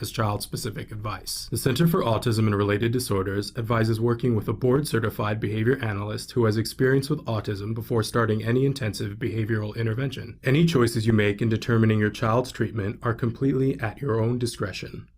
as child-specific advice. The Center for Autism and Related Disorders advises working with a board-certified behavior analyst who has experience with autism before starting any intensive behavioral intervention. Any choices you make in determining your child's treatment are completely at your own discretion.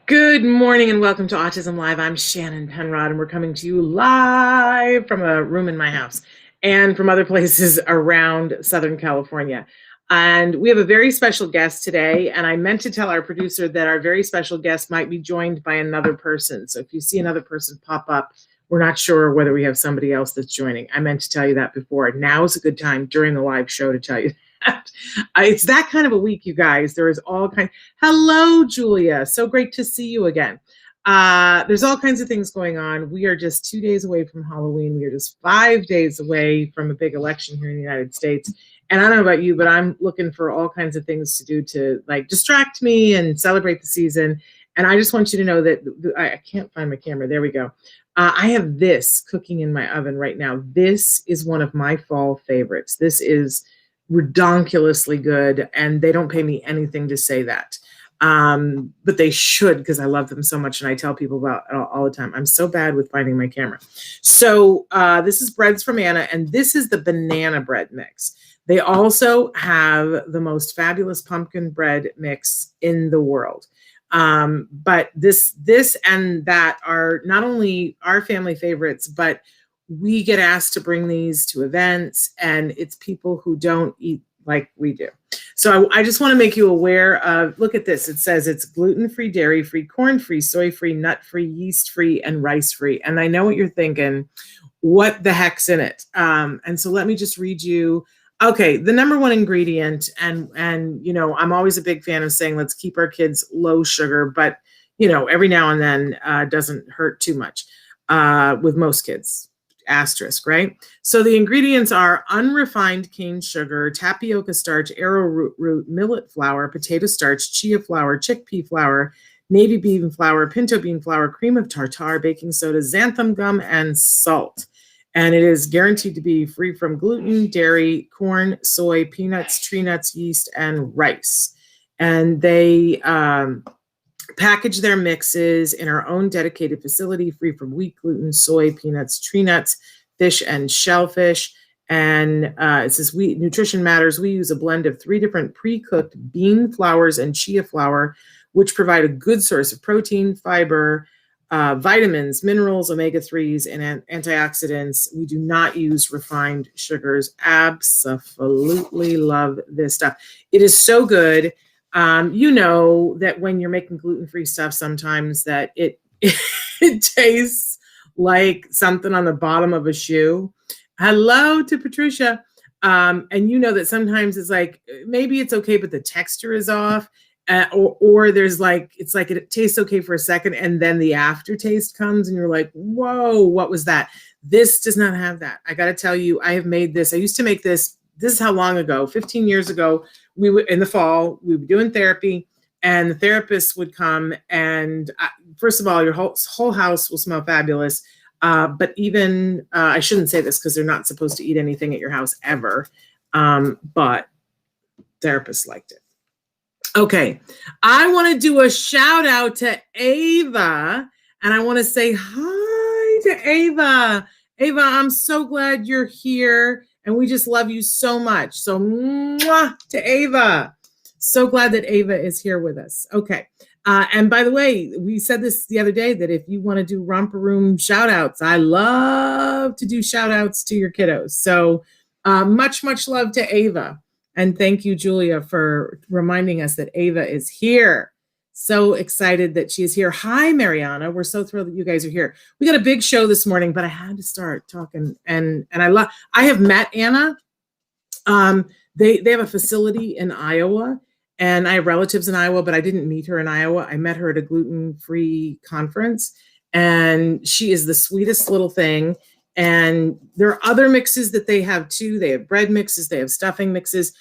Good morning and welcome to Autism-Live. I'm Shannon Penrod and we're coming to you live from a room in my house and from other places around Southern California. And we have a very special guest today, and I meant to tell our producer that our very special guest might be joined by another person. So if you see another person pop up, we're not sure whether we have somebody else that's joining. I meant to tell you that before. Now is a good time during the live show to tell you that. It's that kind of a week, you guys. There is all kinds. Hello, Julia. So great to see you again. There's all kinds of things going on. We are just 2 days away from Halloween. We are just 5 days away from a big election here in the United States. And I don't know about you, but I'm looking for all kinds of things to do to like distract me and celebrate the season. And I just want you to know that I can't find my camera. There we go. I have this cooking in my oven right now. This is one of my fall favorites. This is redonkulously good, and they don't pay me anything to say that. But they should, because I love them so much, and I tell people about it all the time. I'm so bad with finding my camera. So this is Breads from Anna, and this is the banana bread mix. They also have the most fabulous pumpkin bread mix in the world. But this and that are not only our family favorites, but we get asked to bring these to events, and it's people who don't eat like we do. So I just want to make you aware of, look at this. It says it's gluten-free, dairy-free, corn-free, soy-free, nut-free, yeast-free, and rice-free. And I know what you're thinking, what the heck's in it? And so let me just read you. Okay, the number one ingredient, and you know, I'm always a big fan of saying let's keep our kids low sugar, but you know, every now and then doesn't hurt too much with most kids. Asterisk, right? So the ingredients are unrefined cane sugar, tapioca starch, arrowroot, millet flour, potato starch, chia flour, chickpea flour, navy bean flour, pinto bean flour, cream of tartar, baking soda, xanthan gum, and salt. And it is guaranteed to be free from gluten, dairy, corn, soy, peanuts, tree nuts, yeast, and rice. And they package their mixes in our own dedicated facility, free from wheat, gluten, soy, peanuts, tree nuts, fish, and shellfish. And it says, Nutrition Matters, we use a blend of 3 different pre-cooked bean flours and chia flour, which provide a good source of protein, fiber, vitamins, minerals, omega-3s, and antioxidants. We do not use refined sugars. Absolutely love this stuff. It is so good. You know that when you're making gluten-free stuff, sometimes that it tastes like something on the bottom of a shoe. Hello to Patricia. And you know that sometimes it's like, maybe it's okay, but the texture is off. Or there's like, it's like it tastes okay for a second and then the aftertaste comes and you're like, whoa, what was that? This does not have that. I got to tell you, I have made this. I used to make this. This is how long ago, 15 years ago, we would, in the fall, we were doing therapy and the therapist would come and first of all, your whole house will smell fabulous. But even, I shouldn't say this because they're not supposed to eat anything at your house ever. But therapists liked it. Okay, I want to do a shout out to Ava, and I want to say hi to Ava. Ava, I'm so glad you're here, and we just love you so much. So, mwah, to Ava. So glad that Ava is here with us. Okay, and by the way, we said this the other day that if you want to do romper room shout outs, I love to do shout outs to your kiddos. So much love to Ava. And thank you, Julia, for reminding us that Ava is here. So excited that she is here. Hi, Mariana. We're so thrilled that you guys are here. We got a big show this morning, but I had to start talking. And I have met Anna. They have a facility in Iowa, And I have relatives in Iowa, but I didn't meet her in Iowa. I met her at a gluten-free conference, and she is the sweetest little thing. And there are other mixes that they have too. They have bread mixes, they have stuffing mixes.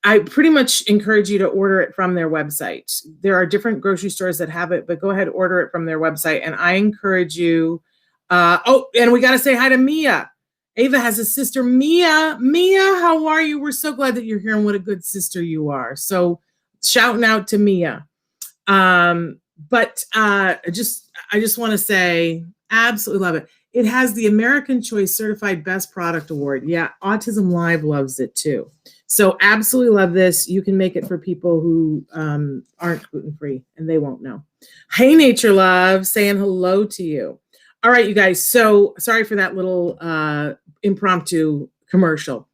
I pretty much encourage you to order it from their website. There are different grocery stores that have it, but go ahead, order it from their website. And I encourage you. And we got to say hi to Mia. Ava has a sister, Mia. Mia, how are you? We're so glad that you're here, and what a good sister you are. So shouting out to Mia. But I just want to say, absolutely love it. It has the American Choice Certified Best Product Award. Yeah, Autism-Live loves it too. So absolutely love this. You can make it for people who aren't gluten-free, and they won't know. Hey, Nature Love, saying hello to you. All right, you guys. So sorry for that little impromptu commercial.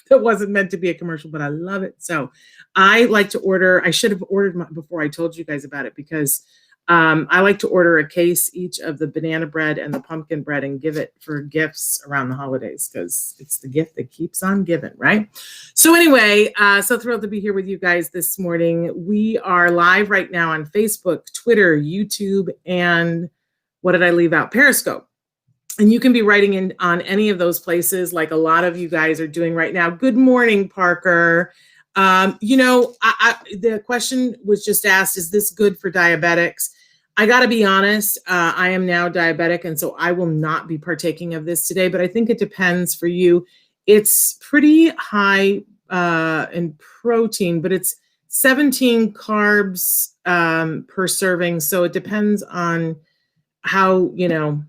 That wasn't meant to be a commercial, but I love it. So I like to order. I should have ordered before I told you guys about it, because I like to order a case each of the banana bread and the pumpkin bread and give it for gifts around the holidays, because it's the gift that keeps on giving, right? So anyway, so thrilled to be here with you guys this morning. We are live right now on Facebook, Twitter, YouTube, and what did I leave out? Periscope. And you can be writing in on any of those places, like a lot of you guys are doing right now. Good morning, Parker. The question was just asked, is this good for diabetics? I got to be honest, I am now diabetic, and so I will not be partaking of this today, but I think it depends for you. It's pretty high in protein, but it's 17 carbs per serving. So it depends on how your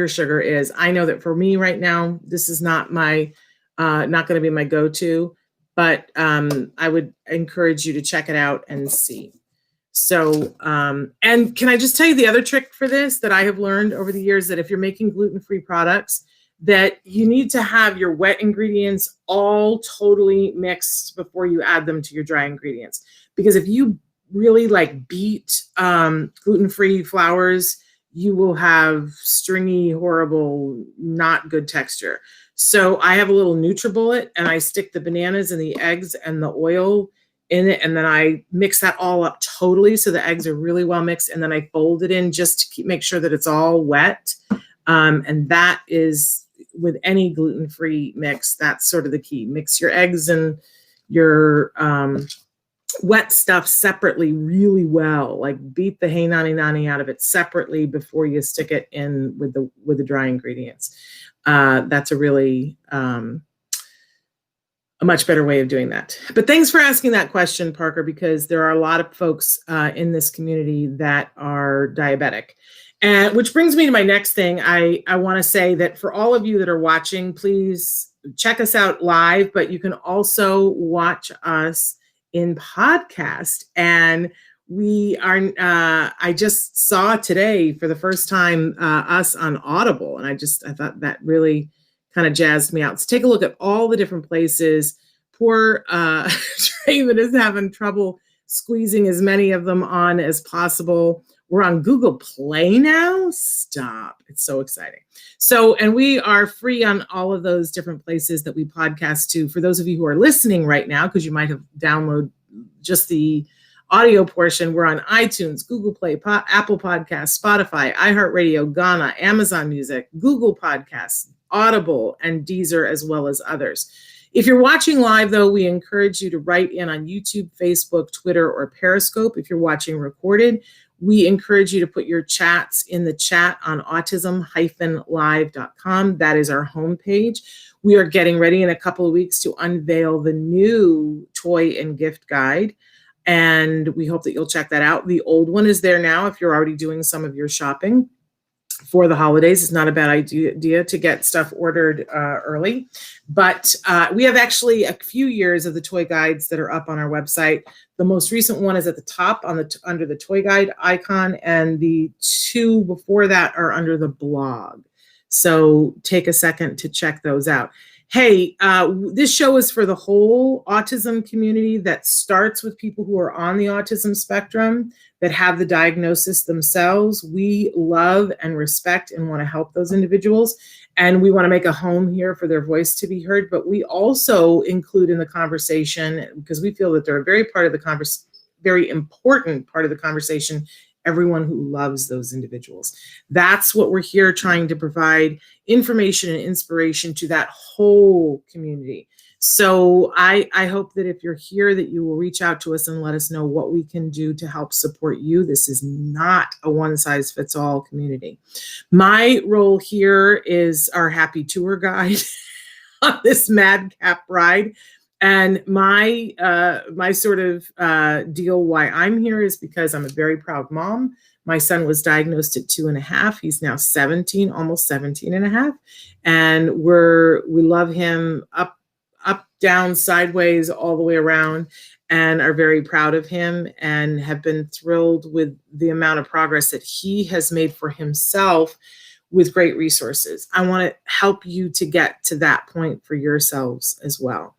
sugar is. I know that for me right now, this is not my not going to be my go-to, but I would encourage you to check it out and see. So, and can I just tell you the other trick for this that I have learned over the years, that if you're making gluten-free products, that you need to have your wet ingredients all totally mixed before you add them to your dry ingredients. Because if you really beat gluten-free flours, you will have stringy, horrible, not good texture. So I have a little NutriBullet, and I stick the bananas and the eggs and the oil in it, and then I mix that all up totally so the eggs are really well mixed, and then I fold it in just to make sure that it's all wet. And that is, with any gluten-free mix, that's sort of the key. Mix your eggs and your wet stuff separately really well. Beat the hey nani nani out of it separately before you stick it in with the dry ingredients. That's a really a much better way of doing that. But thanks for asking that question, Parker, because there are a lot of folks in this community that are diabetic. And which brings me to my next thing. I want to say that for all of you that are watching, please check us out live, but you can also watch us in podcast. And we are, I just saw today for the first time us on Audible. And I thought that really kind of jazzed me out. So take a look at all the different places. Poor Traven is having trouble squeezing as many of them on as possible. We're on Google Play now. Stop. It's so exciting. So, and we are free on all of those different places that we podcast to. For those of you who are listening right now, because you might have downloaded just the audio portion, we're on iTunes, Google Play, Apple Podcasts, Spotify, iHeartRadio, Ghana, Amazon Music, Google Podcasts, Audible, and Deezer, as well as others. If you're watching live, though, we encourage you to write in on YouTube, Facebook, Twitter, or Periscope. If you're watching recorded, we encourage you to put your chats in the chat on autism-live.com. That is our homepage. We are getting ready in a couple of weeks to unveil the new toy and gift guide, and we hope that you'll check that out. The old one is there now if you're already doing some of your shopping for the holidays. It's not a bad idea to get stuff ordered early. But we have actually a few years of the toy guides that are up on our website. The most recent one is at the top under the toy guide icon, and the two before that are under the blog. So take a second to check those out. Hey, this show is for the whole autism community that starts with people who are on the autism spectrum that have the diagnosis themselves. We love and respect and want to help those individuals. And we want to make a home here for their voice to be heard. But we also include in the conversation, because we feel that they're a very important part of the conversation, everyone who loves those individuals. That's what we're here trying to provide information and inspiration to that whole community. So I hope that if you're here that you will reach out to us and let us know what we can do to help support you. This is not a one-size-fits-all community. My role here is our happy tour guide on this madcap ride. And my sort of deal why I'm here is because I'm a very proud mom. My son was diagnosed at 2.5. He's now 17, almost 17 and a half. And we love him up, down, sideways, all the way around, and are very proud of him and have been thrilled with the amount of progress that he has made for himself with great resources. I want to help you to get to that point for yourselves as well.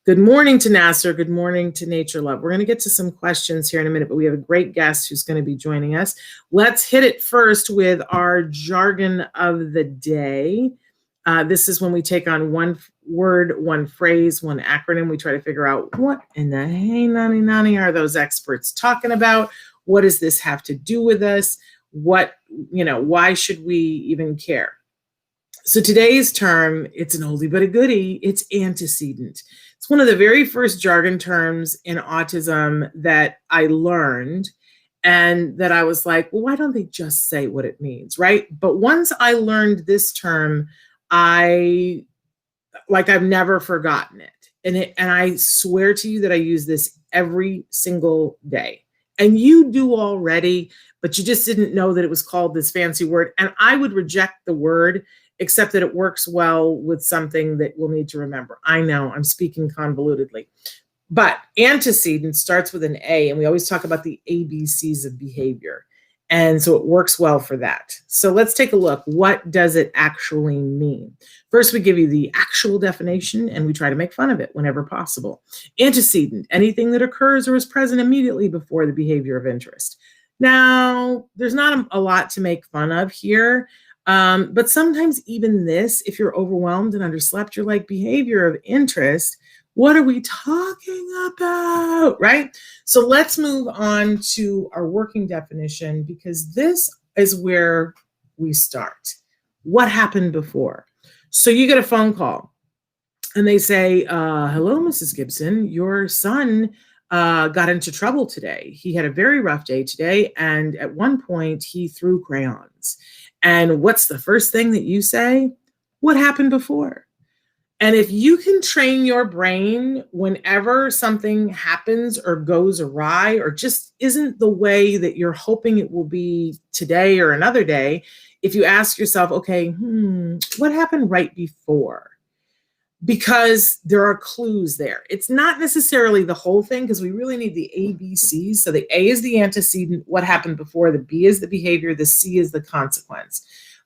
Good morning to Nasser. Good morning to Nature Love. We're going to get to some questions here in a minute, but we have a great guest who's going to be joining us. Let's hit it first with our jargon of the day. This is when we take on one word, one phrase, one acronym. We try to figure out what in the hey nanny nanny are those experts talking about? What does this have to do with us? Why should we even care? So today's term, it's an oldie but a goodie. It's antecedent. It's one of the very first jargon terms in autism that I learned, and that I was like, well, why don't they just say what it means, right? But once I learned this term, I've never forgotten it. And I swear to you that I use this every single day. And you do already, but you just didn't know that it was called this fancy word. And I would reject the word, except that it works well with something that we'll need to remember. I know I'm speaking convolutedly, but antecedent starts with an A, and we always talk about the ABCs of behavior. And so it works well for that. So let's take a look. What does it actually mean? First, we give you the actual definition, and we try to make fun of it whenever possible. Antecedent, anything that occurs or is present immediately before the behavior of interest. Now, there's not a lot to make fun of here. But sometimes even this, if you're overwhelmed and underslept, you're like, behavior of interest, what are we talking about, right? So let's move on to our working definition, because this is where we start. What happened before? So you get a phone call and they say, hello, Mrs. Gibson, your son got into trouble today. He had a very rough day today, and at one point he threw crayons. And what's the first thing that you say? What happened before? And if you can train your brain whenever something happens or goes awry or just isn't the way that you're hoping it will be today or another day, if you ask yourself, okay, what happened right before? Because there are clues there. It's not necessarily the whole thing, because we really need the ABCs. So the A is the antecedent, what happened before, the B is the behavior, the C is the consequence.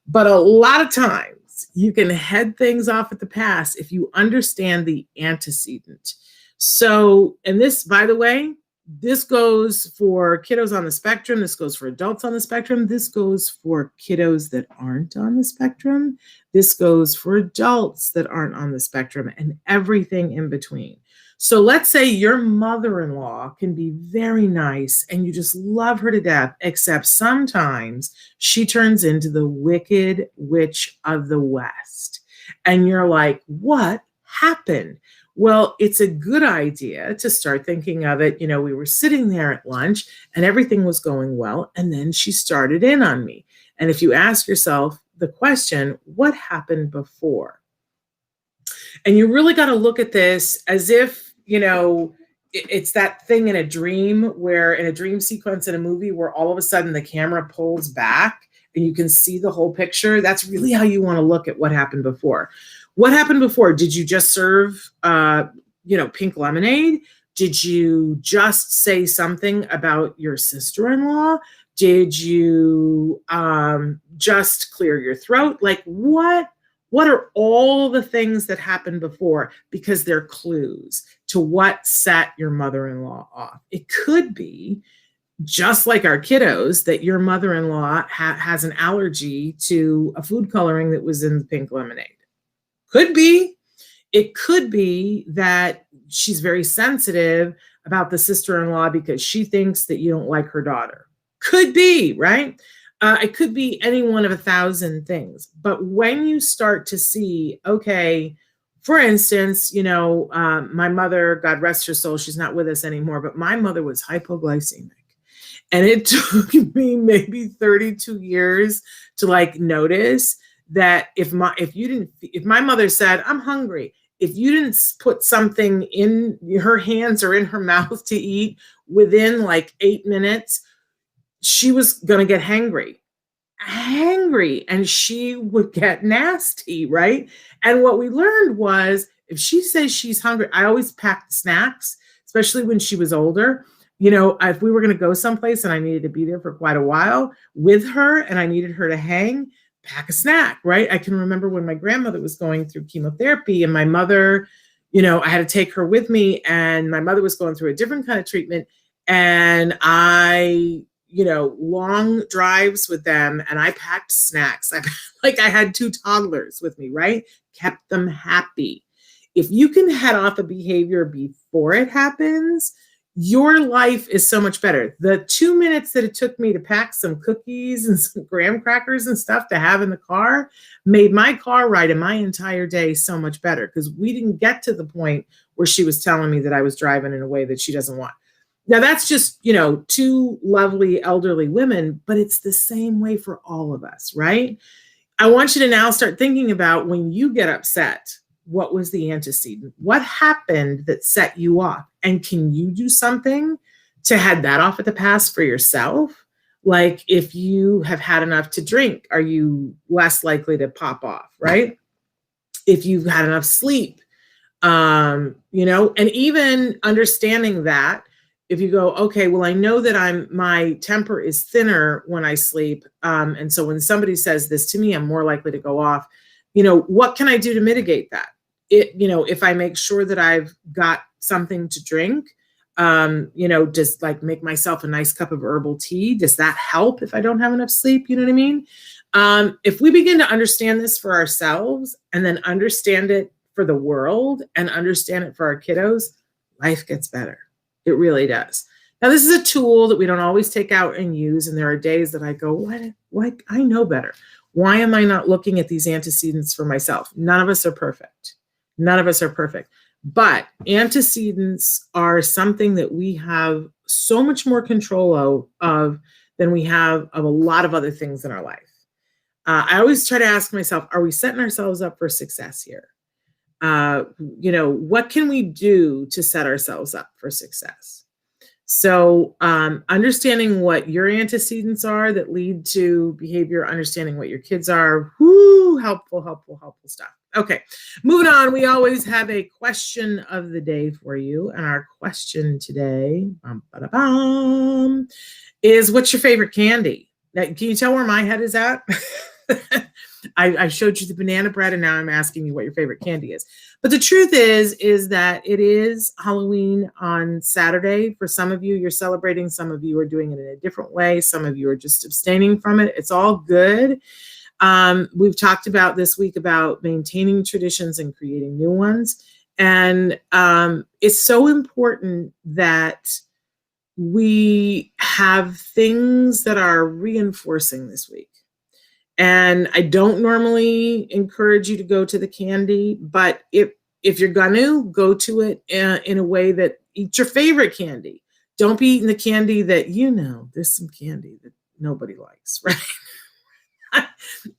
But a lot of times you can head things off at the pass if you understand the antecedent. So, and this, by the way, this goes for kiddos on the spectrum. This goes for adults on the spectrum. This goes for kiddos that aren't on the spectrum. This goes for adults that aren't on the spectrum, and everything in between. So let's say your mother-in-law can be very nice and you just love her to death, except sometimes she turns into the wicked witch of the West. And you're like, what happened? Well, it's a good idea to start thinking of it. We were sitting there at lunch and everything was going well, and then she started in on me. And if you ask yourself the question, what happened before? And you really got to look at this as if, it's that thing in a dream, where in a dream sequence in a movie where all of a sudden the camera pulls back and you can see the whole picture. That's really how you want to look at what happened before. What happened before? Did you just serve, pink lemonade? Did you just say something about your sister-in-law? Did you just clear your throat? Like, what What are all the things that happened before? Because they're clues to what set your mother-in-law off. It could be, just like our kiddos, that your mother-in-law has an allergy to a food coloring that was in the pink lemonade. Could be. It could be that she's very sensitive about the sister-in-law because she thinks that you don't like her daughter. Could be, right? It could be any one of 1,000 things. But when you start to see, okay, for instance, my mother, God rest her soul, she's not with us anymore, but my mother was hypoglycemic. And it took me maybe 32 years to notice that if my mother said, I'm hungry, if you didn't put something in her hands or in her mouth to eat within 8 minutes, she was going to get hangry, and she would get nasty, right? And what we learned was, if she says she's hungry, I always packed snacks, especially when she was older. If we were going to go someplace and I needed to be there for quite a while with her and I needed her to hang, pack a snack, right? I can remember when my grandmother was going through chemotherapy and my mother, I had to take her with me, and my mother was going through a different kind of treatment. And I, long drives with them, and I packed snacks. I had 2 toddlers with me, right? Kept them happy. If you can head off a behavior before it happens, your life is so much better. The 2 minutes that it took me to pack some cookies and some graham crackers and stuff to have in the car made my car ride and my entire day so much better, because we didn't get to the point where she was telling me that I was driving in a way that she doesn't want. Now, that's just, 2 lovely elderly women, but it's the same way for all of us, right? I want you to now start thinking about, when you get upset, what was the antecedent? What happened that set you off? And can you do something to head that off at the pass for yourself? Like, if you have had enough to drink, are you less likely to pop off, right? If you've had enough sleep, and even understanding that, if you go, okay, well, I know that my temper is thinner when I sleep. And so when somebody says this to me, I'm more likely to go off. What can I do to mitigate that? If I make sure that I've got something to drink, just make myself a nice cup of herbal tea. Does that help if I don't have enough sleep? You know what I mean? If we begin to understand this for ourselves, and then understand it for the world, and understand it for our kiddos, life gets better. It really does. Now, this is a tool that we don't always take out and use. And there are days that I go, what? I know better. Why am I not looking at these antecedents for myself? None of us are perfect. None of us are perfect. But antecedents are something that we have so much more control of than we have of a lot of other things in our life. I always try to ask myself, are we setting ourselves up for success here? What can we do to set ourselves up for success? So understanding what your antecedents are that lead to behavior, understanding what your kids are, helpful stuff. Okay, moving on. We always have a question of the day for you. And our question today is, what's your favorite candy? Now, can you tell where my head is at? I showed you the banana bread, and now I'm asking you what your favorite candy is. But the truth is that it is Halloween on Saturday. For some of you, you're celebrating. Some of you are doing it in a different way. Some of you are just abstaining from it. It's all good. We've talked about this week about maintaining traditions and creating new ones. And it's so important that we have things that are reinforcing this week. And I don't normally encourage you to go to the candy, but if you're gonna go to it in a way that eat your favorite candy. Don't be eating the candy that, there's some candy that nobody likes, right?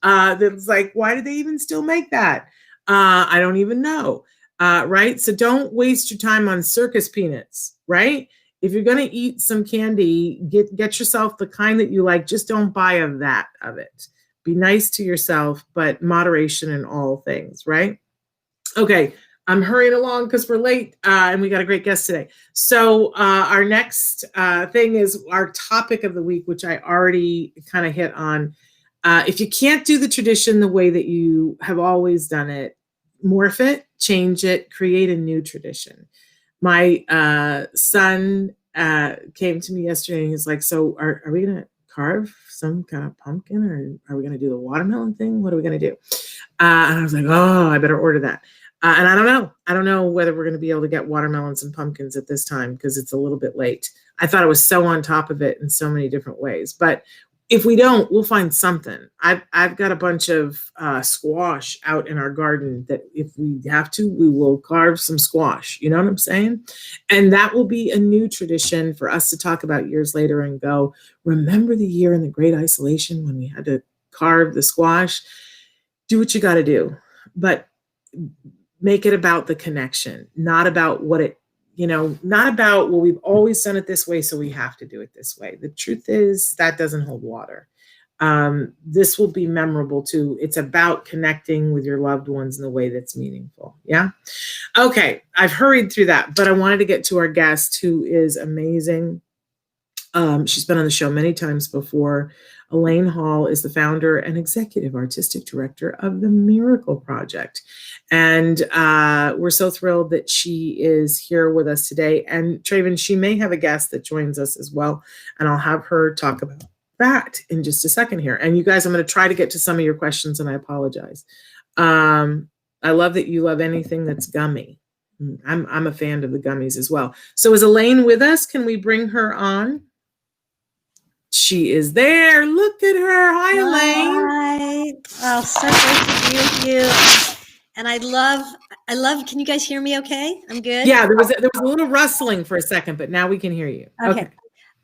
That's like, why do they even still make that? I don't even know, right? So don't waste your time on circus peanuts, right? If you're gonna eat some candy, get yourself the kind that you like. Just don't buy a vat of it. Be nice to yourself, but moderation in all things, right? Okay, I'm hurrying along because we're late, and we got a great guest today. So our next thing is our topic of the week, which I already kind of hit on. If you can't do the tradition the way that you have always done it, morph it, change it, create a new tradition. My son came to me yesterday and he's like, so are we going to carve some kind of pumpkin, or are we going to do the watermelon thing? What are we going to do? And I was like, oh, I better order that. And I don't know. I don't know whether we're going to be able to get watermelons and pumpkins at this time because it's a little bit late. I thought I was so on top of it in so many different ways. But if we don't, we'll find something. I've got a bunch of squash out in our garden that if we have to, we will carve some squash. You know what I'm saying? And that will be a new tradition for us to talk about years later and go, remember the year in the Great Isolation when we had to carve the squash? Do what you got to do, but make it about the connection, not about what it, not about, well, we've always done it this way, so we have to do it this way. The truth is that doesn't hold water. This will be memorable too. It's about connecting with your loved ones in a way that's meaningful. Yeah. Okay. I've hurried through that, but I wanted to get to our guest, who is amazing. She's been on the show many times before. Elaine Hall is the founder and executive artistic director of the Miracle Project. And we're so thrilled that she is here with us today. And Traven, she may have a guest that joins us as well. And I'll have her talk about that in just a second here. And you guys, I'm going to try to get to some of your questions, and I apologize. I love that you love anything that's gummy. I'm a fan of the gummies as well. So is Elaine with us? Can we bring her on? She is there. Look at her. Hi, Elaine. Hi. Oh, so great to be with you. And I love, can you guys hear me okay? I'm good? Yeah, there was a little rustling for a second, but now we can hear you. Okay.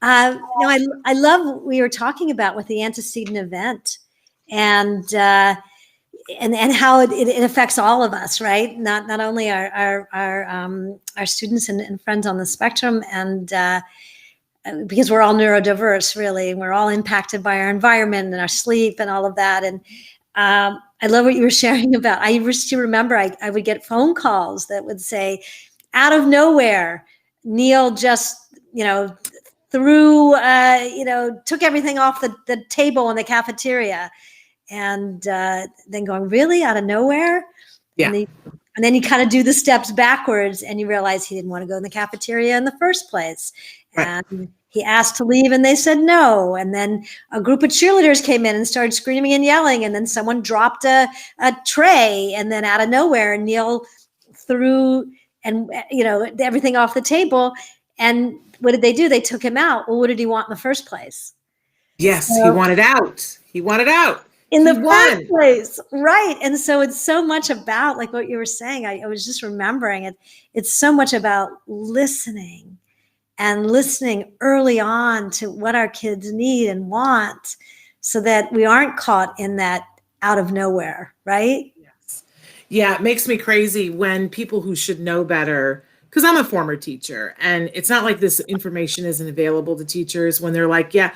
I love what we were talking about with the Antecedent event and how it affects all of us, right? Not only our students and friends on the spectrum, and because we're all neurodiverse, really, and we're all impacted by our environment and our sleep and all of that. And I love what you were sharing about. I used to remember I would get phone calls that would say, out of nowhere, Neil just, took everything off the table in the cafeteria, and then going, really, out of nowhere? Yeah. And then you kind of do the steps backwards, and you realize he didn't want to go in the cafeteria in the first place. Right. And he asked to leave, and they said no. And then a group of cheerleaders came in and started screaming and yelling. And then someone dropped a tray, and then out of nowhere, Neil threw everything off the table. And what did they do? They took him out. Well, what did he want in the first place? Yes, so, he wanted out. He wanted out. In the first place, right? And so it's so much about, like what you were saying, I was just remembering it. It's so much about listening, and listening early on to what our kids need and want, so that we aren't caught in that out of nowhere, right? Yes. Yeah, it makes me crazy when people who should know better, because I'm a former teacher, and it's not like this information isn't available to teachers when they're like, yeah,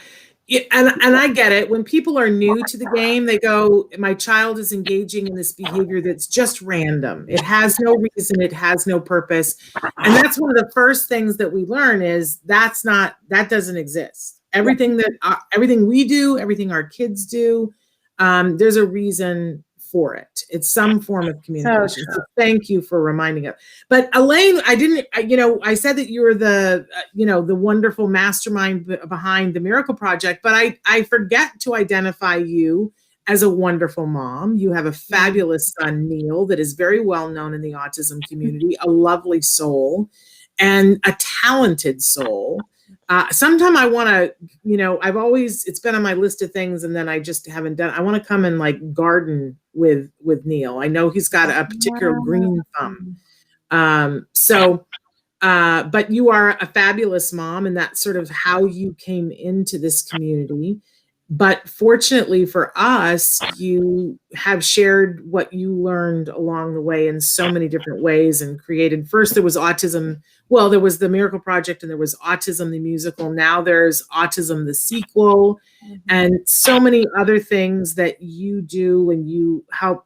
and I get it. When people are new to the game, they go, my child is engaging in this behavior that's just random. It has no reason. It has no purpose. And that's one of the first things that we learn is that doesn't exist. Everything we do, everything our kids do, there's a reason for it. It's some form of communication. So thank you for reminding us. But Elaine, I said that you were the wonderful mastermind behind the Miracle Project, but I forget to identify you as a wonderful mom. You have a fabulous son, Neil, that is very well known in the autism community, a lovely soul and a talented soul. Sometime I want to, it's been on my list of things, and then I just haven't done. I want to come and like garden with Neil. I know he's got a particular green thumb. But you are a fabulous mom, and that's sort of how you came into this community. But fortunately for us, you have shared what you learned along the way in so many different ways and created. First, there was autism. Well, there was the Miracle Project, and there was Autism, the musical. Now there's Autism, the sequel, and so many other things that you do, and you help.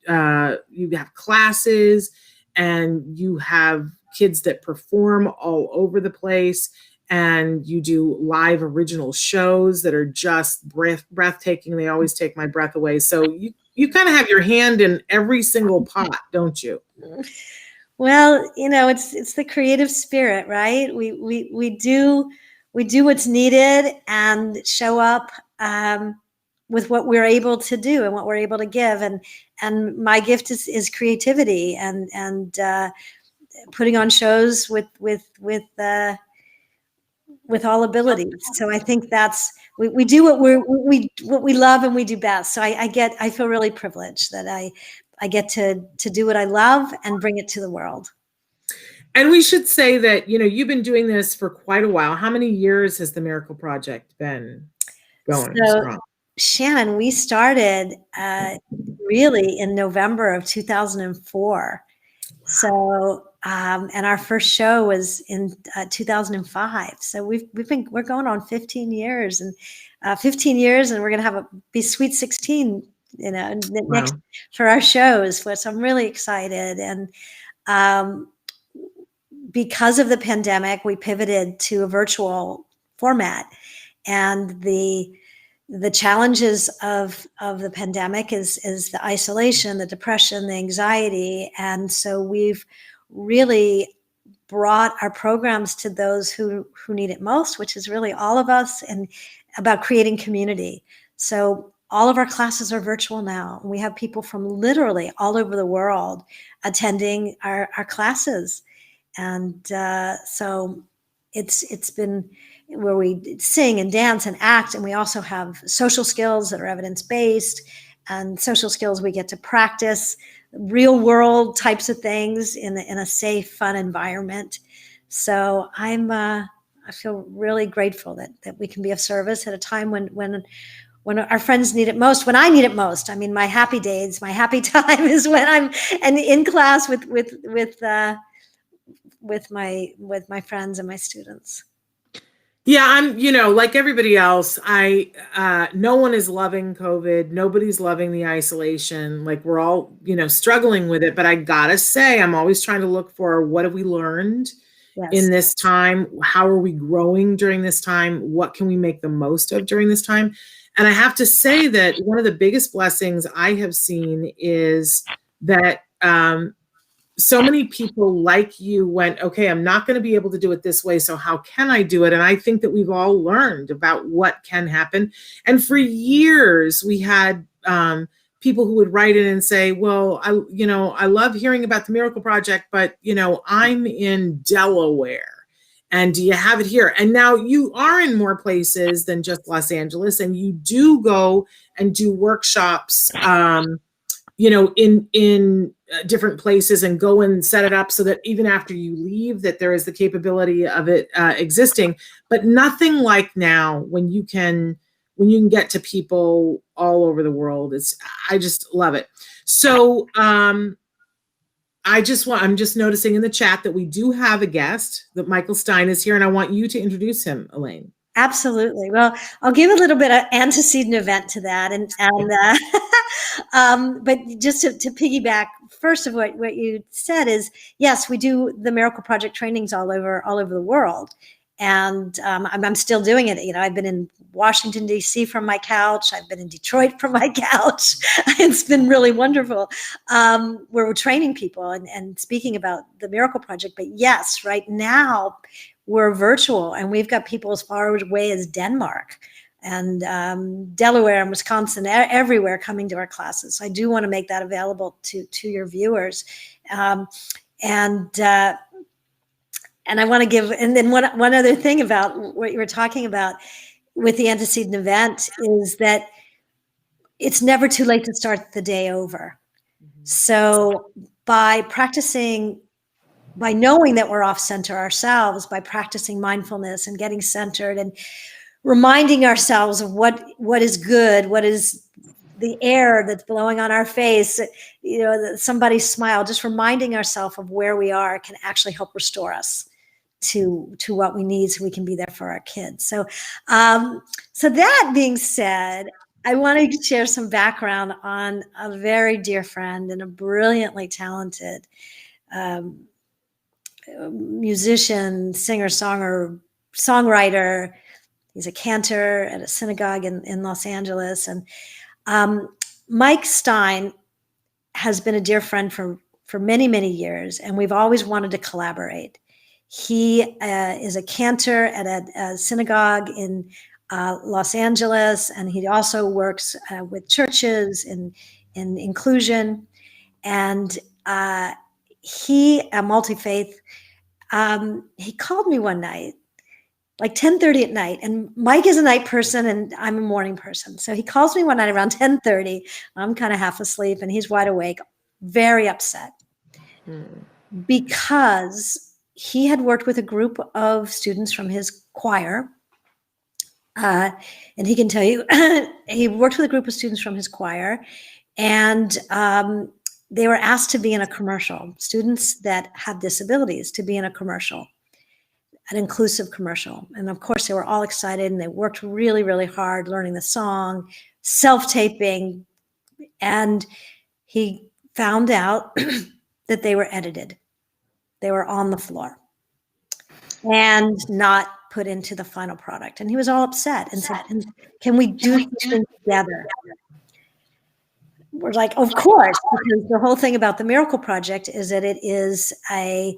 You have classes, and you have kids that perform all over the place. and you do live original shows that are just breathtaking. They always take my breath away. So you kind of have your hand in every single pot, don't you? Well, it's the creative spirit, right? We do what's needed and show up with what we're able to do and what we're able to give. And my gift is creativity and putting on shows with all abilities. So I think that's we do what we love and we do best. So I feel really privileged that I get to do what I love and bring it to the world. And we should say that, you've been doing this for quite a while. How many years has the Miracle Project been going strong? Shannon, we started really in November of 2004. So, and our first show was in 2005. So we're going on 15 years and 15 years, and we're going to be sweet 16, next for our shows. So I'm really excited. And because of the pandemic, we pivoted to a virtual format, and the challenges of the pandemic is the isolation, the depression, the anxiety. And so we've really brought our programs to those who need it most, which is really all of us, and about creating community. So all of our classes are virtual now. We have people from literally all over the world attending our classes. And so it's been where we sing and dance and act, and we also have social skills that are evidence-based, and social skills we get to practice real world types of things in a safe, fun environment. So I feel really grateful that we can be of service at a time when our friends need it most, when I need it most. I mean, my happy days, my happy time is when I'm in class with my friends and my students. Yeah, I'm, like everybody else, no one is loving COVID. Nobody's loving the isolation. Like, we're all, struggling with it. But I gotta say, I'm always trying to look for, what have we learned in this time? How are we growing during this time? What can we make the most of during this time? And I have to say that one of the biggest blessings I have seen is that so many people like you went, okay, I'm not going to be able to do it this way, so how can I do it? And I think that we've all learned about what can happen. And for years, we had people who would write in and say, well, I love hearing about the Miracle Project, but, I'm in Delaware. And do you have it here? And now you are in more places than just Los Angeles, and you do go and do workshops, in different places, and go and set it up so that even after you leave, that there is the capability of it existing. But nothing like now when you can get to people all over the world. I just love it. So I'm just noticing in the chat that we do have a guest, that Michael Stein is here, and I want you to introduce him, Elaine. Absolutely. Well, I'll give a little bit of antecedent event to that, but just to piggyback first of what you said is, yes, we do the Miracle Project trainings all over the world, and I'm still doing it. I've been in Washington D.C. from my couch. I've been in Detroit from my couch. It's been really wonderful, where we're training people and speaking about the Miracle Project. But yes, right now we're virtual, and we've got people as far away as Denmark and Delaware and Wisconsin, everywhere coming to our classes. So I do want to make that available to your viewers. And I want to give, and then one other thing about what you were talking about with the Antecedent event is that it's never too late to start the day over. Mm-hmm. So by knowing that we're off center ourselves, by practicing mindfulness and getting centered and reminding ourselves of what is good, what is the air that's blowing on our face, somebody's smile, just reminding ourselves of where we are can actually help restore us to what we need so we can be there for our kids. So, so that being said, I wanted to share some background on a very dear friend and a brilliantly talented musician, singer, songwriter. He's a cantor at a synagogue in Los Angeles. And Mike Stein has been a dear friend for many, many years, and we've always wanted to collaborate. He is a cantor at a synagogue in Los Angeles, and he also works with churches in inclusion. And he, a multi-faith, he called me one night, like 10:30 at night. And Mike is a night person and I'm a morning person. So he calls me one night around 10:30. I'm kind of half asleep and he's wide awake, very upset because he had worked with a group of students from his choir. And he can tell you, he worked with a group of students from his choir, and they were asked to be in a commercial, students that have disabilities to be in a commercial, an inclusive commercial. And of course, they were all excited and they worked really, really hard learning the song, self-taping. And he found out that they were edited. They were on the floor and not put into the final product. And he was all upset and said, can we do something together? We're like, of course, because the whole thing about the Miracle Project is that it is a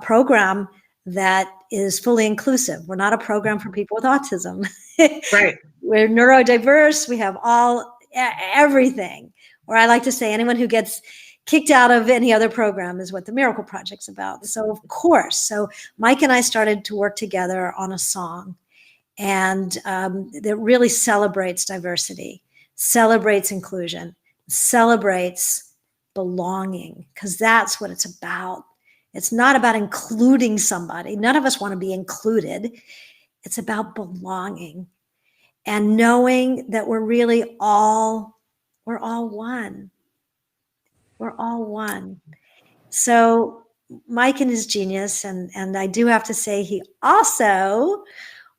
program that is fully inclusive. We're not a program for people with autism. Right. We're neurodiverse. We have everything. Or I like to say anyone who gets kicked out of any other program is what the Miracle Project's about. So of course, so Mike and I started to work together on a song, and that really celebrates diversity, celebrates inclusion, celebrates belonging, because that's what it's about. It's not about including somebody. None of us want to be included. It's about belonging and knowing that we're all one. We're all one. So Mike and his genius, and I do have to say he also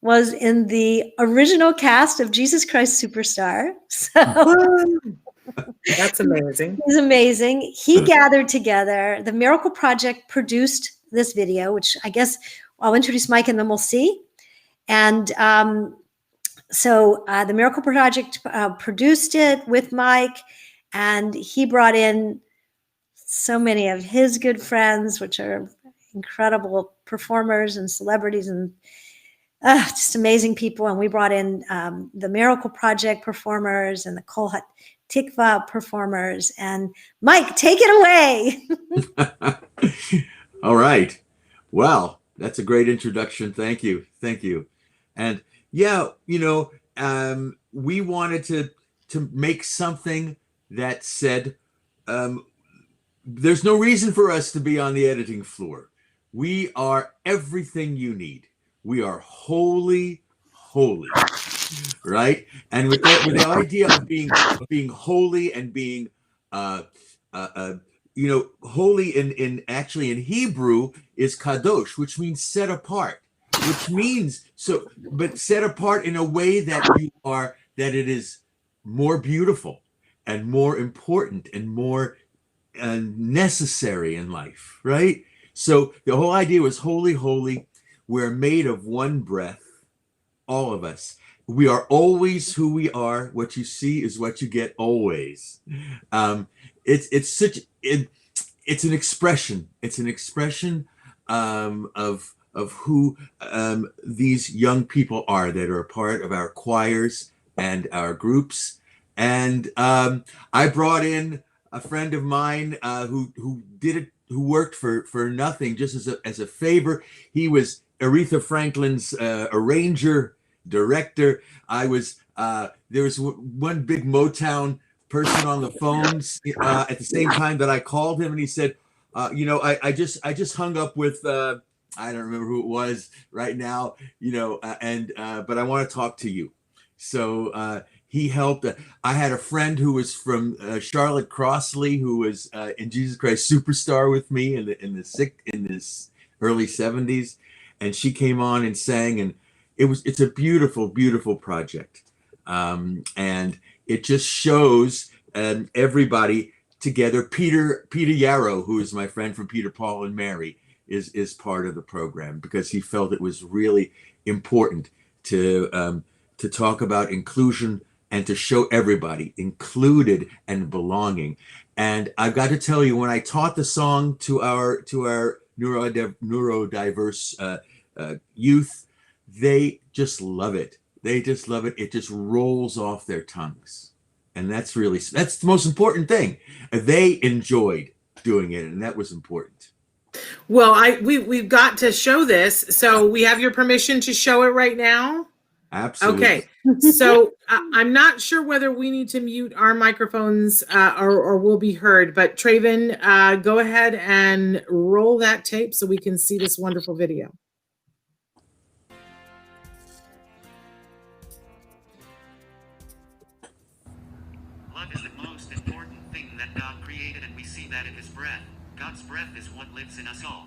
was in the original cast of Jesus Christ Superstar. So that's amazing. He's amazing. He gathered together. The Miracle Project produced this video, which I guess I'll introduce Mike and then we'll see. And so the Miracle Project produced it with Mike, and he brought in so many of his good friends, which are incredible performers and celebrities and just amazing people. And we brought in the Miracle Project performers and the Kol Tikva performers. And Mike, take it away. All right. Well, that's a great introduction. Thank you. Thank you. And yeah, we wanted to make something that said, there's no reason for us to be on the editing floor. We are everything you need. We are holy, right? And with the idea of being holy and being, holy in Hebrew is kadosh, which means set apart, which means but set apart in a way that it is more beautiful and more important and more necessary in life, right? So the whole idea was holy. We're made of one breath, all of us. We are always who we are. What you see is what you get always. It's an expression. It's an expression of who these young people are that are a part of our choirs and our groups. And I brought in a friend of mine who worked for nothing, just as a favor. He was Aretha Franklin's arranger, director. There was one big Motown person on the phones at the same time that I called him, and he said, I just hung up with I don't remember who it was right now, but I want to talk to you. So he helped. I had a friend who was from Charlotte Crossley, who was in Jesus Christ Superstar with me in this early 70s, and she came on and sang, and it's a beautiful, beautiful project, and it just shows everybody together. Peter Yarrow, who is my friend from Peter, Paul, and Mary, is part of the program, because he felt it was really important to talk about inclusion and to show everybody included and belonging. And I've got to tell you, when I taught the song to our neurodiverse youth, they just love it. They just love it. It just rolls off their tongues. And that's the most important thing. They enjoyed doing it, and that was important. Well, we've got to show this. So we have your permission to show it right now? Absolutely. Okay. So I'm not sure whether we need to mute our microphones or we'll be heard, but Traven, go ahead and roll that tape so we can see this wonderful video. Blood is the most important thing that God created, and we see that in His breath. God's breath is what lives in us all.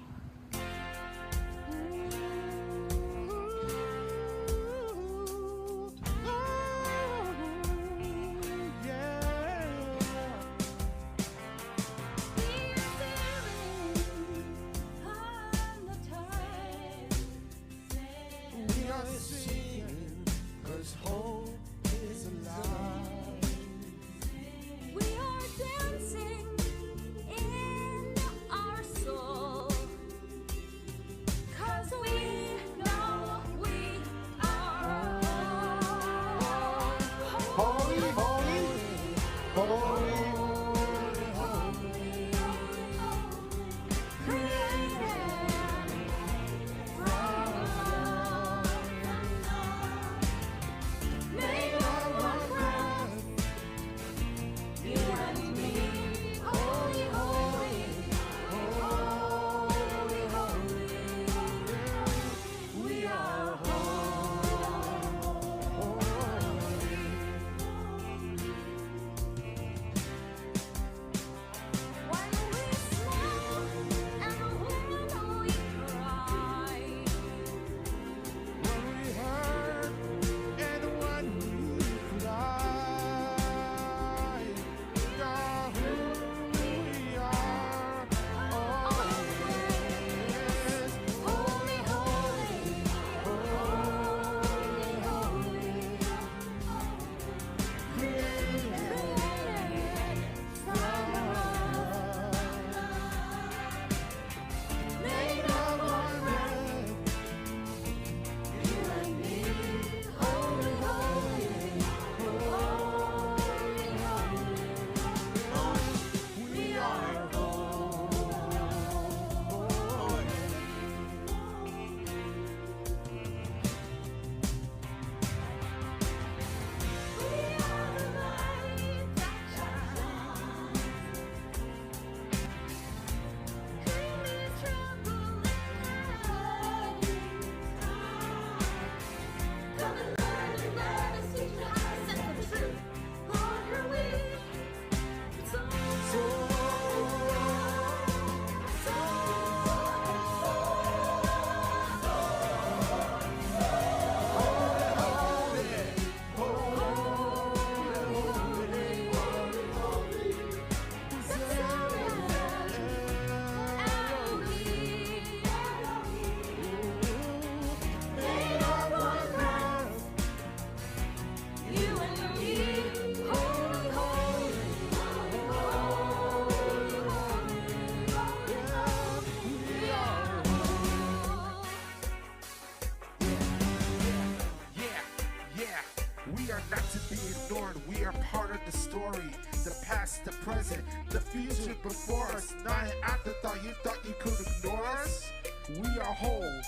The present, the future before us, not an afterthought. You thought you could ignore us? We are whole.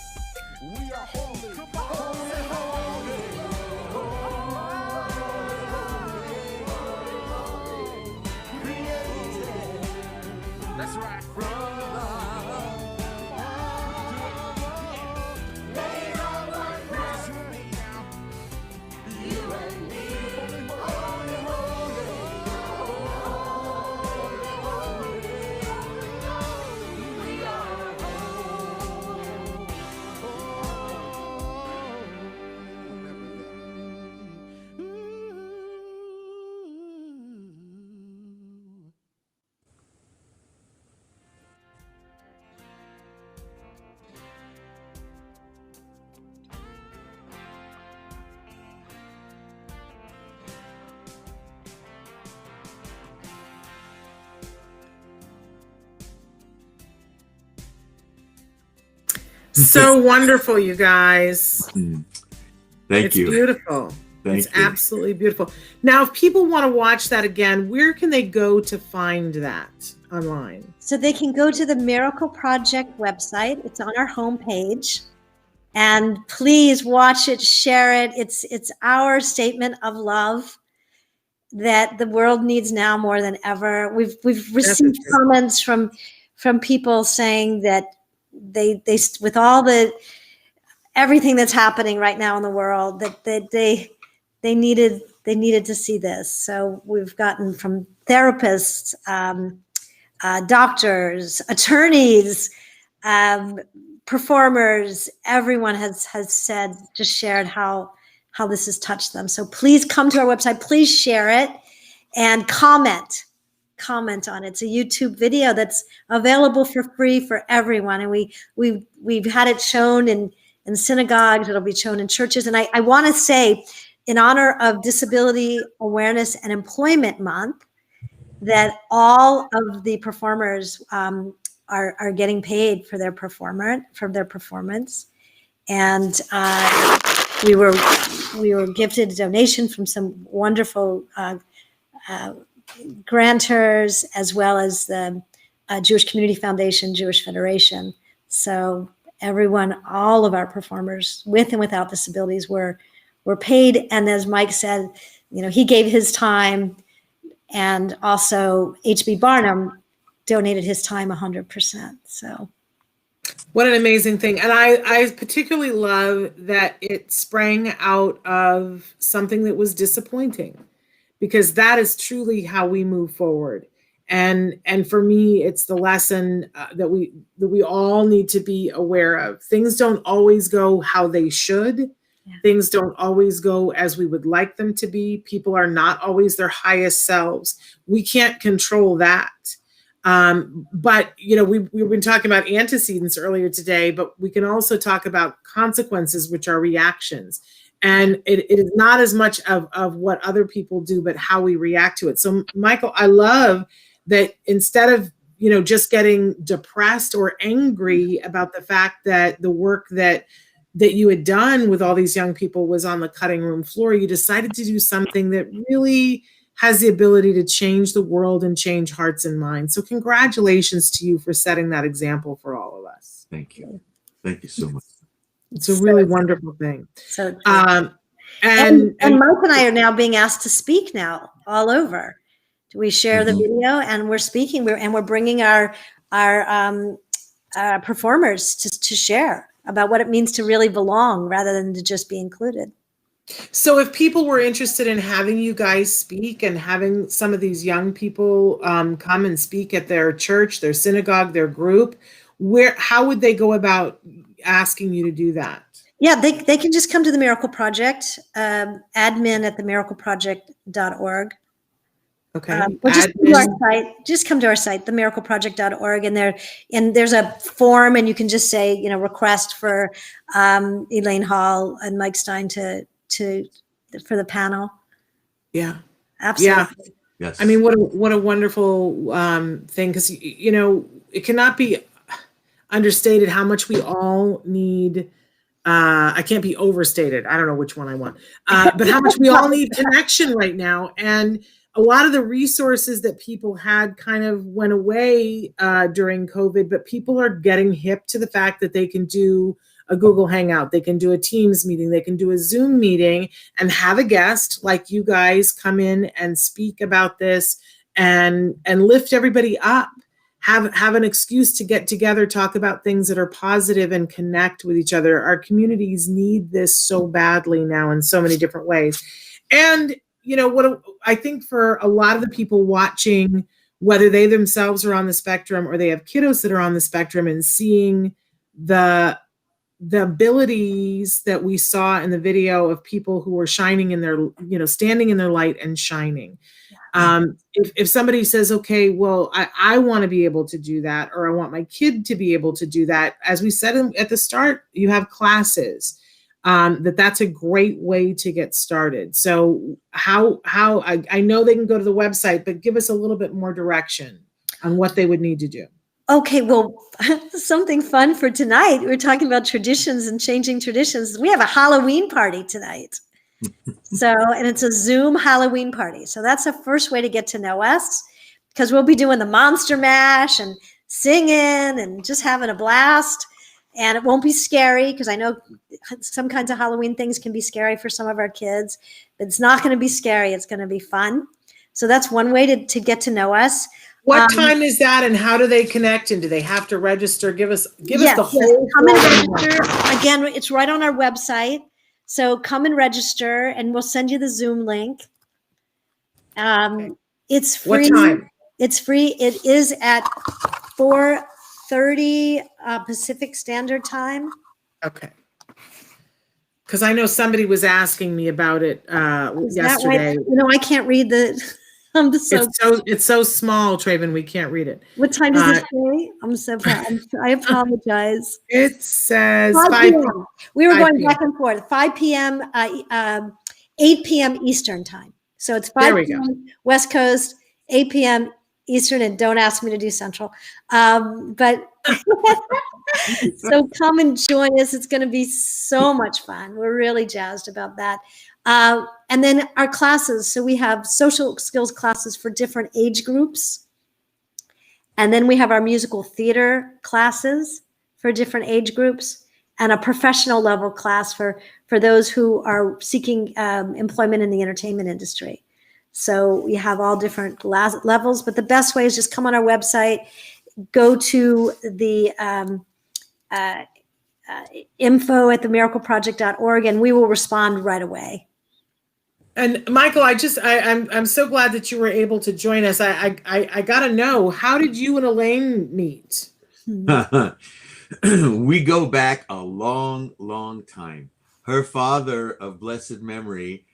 We are holy. Holy, holy. Created. That's right. So wonderful, you guys. Thank It's you. beautiful. Thank It's you. absolutely beautiful. Now, if people want to watch that again, where can they go to find that online? So they can go to the Miracle Project website. It's on our homepage. And please watch it, share it. It's our statement of love that the world needs now more than ever. We've received comments from people saying that they with all the everything that's happening right now in the world, that they needed to see this. So we've gotten from therapists, doctors, attorneys, performers, everyone has said, just shared how this has touched them. So please come to our website, please share it, and comment on it. It's a YouTube video that's available for free for everyone. And we've had it shown in synagogues, it'll be shown in churches. And I want to say, in honor of Disability Awareness and Employment Month, that all of the performers are getting paid for their performance. And we were gifted a donation from some wonderful grantors, as well as the Jewish Community Foundation, Jewish Federation. So everyone, all of our performers, with and without disabilities, were paid. And as Mike said, he gave his time, and also H.B. Barnum donated his time 100%. So what an amazing thing. And I particularly love that it sprang out of something that was disappointing, because that is truly how we move forward. And for me, it's the lesson that we all need to be aware of. Things don't always go how they should. Yeah. Things don't always go as we would like them to be. People are not always their highest selves. We can't control that. But, we've been talking about antecedents earlier today, but we can also talk about consequences, which are reactions. And it is not as much of what other people do, but how we react to it. So, Michael, I love that instead of, just getting depressed or angry about the fact that the work that you had done with all these young people was on the cutting room floor, you decided to do something that really has the ability to change the world and change hearts and minds. So congratulations to you for setting that example for all of us. Thank you. Thank you so much. It's a really wonderful thing. So and Mike and I are now being asked to speak now all over. We share the video, and we're speaking, we're bringing our performers to share about what it means to really belong rather than to just be included. So if people were interested in having you guys speak and having some of these young people come and speak at their church, their synagogue, their group, how would they go about asking you to do that? Yeah, they can just come to the Miracle Project, admin at themiracleproject.org. Okay. Or just come to our site. Just come to our site, themiracleproject.org, and there's a form, and you can just say, request for Elaine Hall and Mike Stein for the panel. Yeah, absolutely. Yeah. Yes. I mean, what a wonderful thing, because it cannot be understated how much we all need. I can't be overstated. I don't know which one I want, but how much we all need connection right now. And a lot of the resources that people had kind of went away during COVID, but people are getting hip to the fact that they can do a Google Hangout, they can do a Teams meeting, they can do a Zoom meeting and have a guest like you guys come in and speak about this and lift everybody up. Have an excuse to get together, talk about things that are positive and connect with each other. Our communities need this so badly now in so many different ways. And what I think for a lot of the people watching, whether they themselves are on the spectrum or they have kiddos that are on the spectrum, and seeing the abilities that we saw in the video of people who were shining in their, standing in their light and shining. If somebody says, okay, well, I want to be able to do that, or I want my kid to be able to do that, as we said at the start, you have classes. That's a great way to get started. So how I know they can go to the website, but give us a little bit more direction on what they would need to do. Okay, well, something fun for tonight. We're talking about traditions and changing traditions. We have a Halloween party tonight. And it's a Zoom Halloween party. So that's the first way to get to know us, because we'll be doing the Monster Mash and singing and just having a blast. And it won't be scary, because I know some kinds of Halloween things can be scary for some of our kids, but it's not going to be scary. It's going to be fun. So that's one way to get to know us. What time is that, and how do they connect, and do they have to register? Give us the whole. Come and register. Again, it's right on our website. So come and register, and we'll send you the Zoom link. It's free. What time? It's free. It is at 4:30 Pacific Standard Time. Okay. Because I know somebody was asking me about it yesterday. Right? I can't read the. It's so small, Traven. We can't read it. What time does it say? I apologize. It says 5 p.m. We were going back and forth. 5 p.m. 8 p.m. Eastern time. So it's 5 p.m. West Coast, 8 p.m. Eastern, and don't ask me to do Central. But so come and join us. It's going to be so much fun. We're really jazzed about that. And then our classes. So we have social skills classes for different age groups. And then we have our musical theater classes for different age groups, and a professional level class for those who are seeking employment in the entertainment industry. So we have all different levels, but the best way is just come on our website, go to the info@themiracleproject.org, and we will respond right away. And Michael, I'm so glad that you were able to join us. I gotta know, how did you and Elaine meet? We go back a long, long time. Her father of blessed memory